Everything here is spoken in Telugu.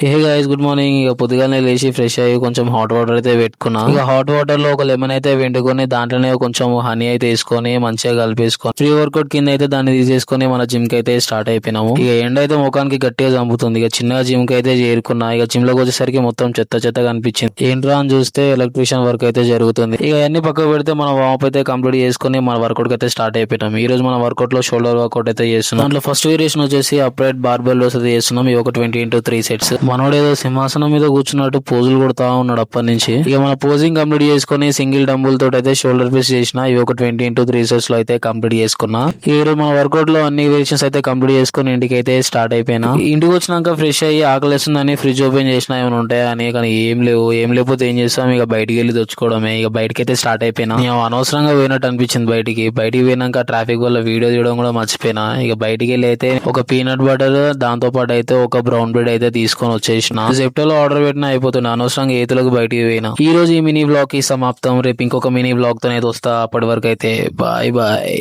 Hey guys, good morning. ఇక పొద్దుగానే లేచి ఫ్రెష్ అయ్యి కొంచెం హాట్ వాటర్ అయితే పెట్టుకున్నా. ఇక హాట్ వాటర్ లో ఒక లెమన్ అయితే వెండుకొని దాంట్లోనే కొంచెం హనీ అయితే వేసుకొని మంచిగా కలిపేసుకొని ప్రీ వర్కౌట్ కింద అయితే దాన్ని తీసేసుకొని మన జిమ్ కి అయితే స్టార్ట్ అయిపోయినాము. ఇక ఎండ అయితే ముఖానికి గట్టిగా చంపుతుంది. ఇక చిన్నగా జిమ్ కి అయితే చేరుకున్నా. ఇక జిమ్ లోకి వచ్చేసరికి మొత్తం చెత్త చెత్తగా అనిపించింది. ఏంట్రా అని చూస్తే ఎలక్ట్రీషియన్ వర్క్ అయితే జరుగుతుంది. ఇక అన్ని పక్కకు పెడితే మన వామప్ అయితే కంప్లీట్ చేసుకుని మన వర్కౌట్ అయితే స్టార్ట్ అయిపోయినాం. ఈ రోజు మన వర్కౌట్ లో షోల్డర్ వర్కౌట్ అయితే చేస్తున్నాం. దాంట్లో ఫస్ట్ వేరియేషన్ వచ్చేసి అప్రైట్ బార్బెల్ డోస్ అయితే చేస్తున్నాం. ఈ ఒక 20x3 సెట్స్. మనోడేదో సింహాసనం మీద కూర్చున్నట్టు పోజులు కొడతా ఉన్నాడు అప్పటి నుంచి. ఇక మన పోజింగ్ కంప్లీట్ చేసుకుని సింగిల్ డంబుల్ తోటి అయితే షోల్డర్ ప్రెస్ చేసిన. ఇవి ఒక 20x3 సెట్స్ లో అయితే కంప్లీట్ చేసుకున్నా. ఈ రోజు మన వర్కౌట్ లో అన్ని వేరియేషన్స్ అయితే కంప్లీట్ చేసుకుని ఇంటికి అయితే స్టార్ట్ అయిపోయినా. ఇంటికి వచ్చినాక ఫ్రెష్ అయ్యి ఆకలిస్తుందని ఫ్రిడ్జ్ ఓపెన్ చేసినా ఏమైనా ఉంటాయని, కానీ ఏం లేవు. ఏం లేకపోతే ఏం చేస్తాం, ఇక బయటికి వెళ్ళి తెచ్చుకోవడమే. ఇక బయటకి అయితే స్టార్ట్ అయిపోయినా. నేను అనవసరంగా పోయినట్టు అనిపించింది బయటికి పోయినాక ట్రాఫిక్ వల్ల వీడియో తీయడం కూడా మర్చిపోయినా. ఇక బయటికి వెళ్ళి అయితే ఒక పీనట్ బటర్, దాంతో పాటు అయితే ఒక బ్రౌన్ బ్రెడ్ అయితే తీసుకొని వచ్చేసిన. జెప్టోలో ఆర్డర్ పెట్టినా అయిపోతున్నా, అనవసరంగా ఏతులకు బయటికి పోయినా. ఈ రోజు ఈ మినీ బ్లాగ్ కి సమాప్తం. రేపు ఇంకొక మినీ బ్లాగ్ తో అయితే వస్తా. అప్పటి వరకు అయితే బాయ్ బాయ్.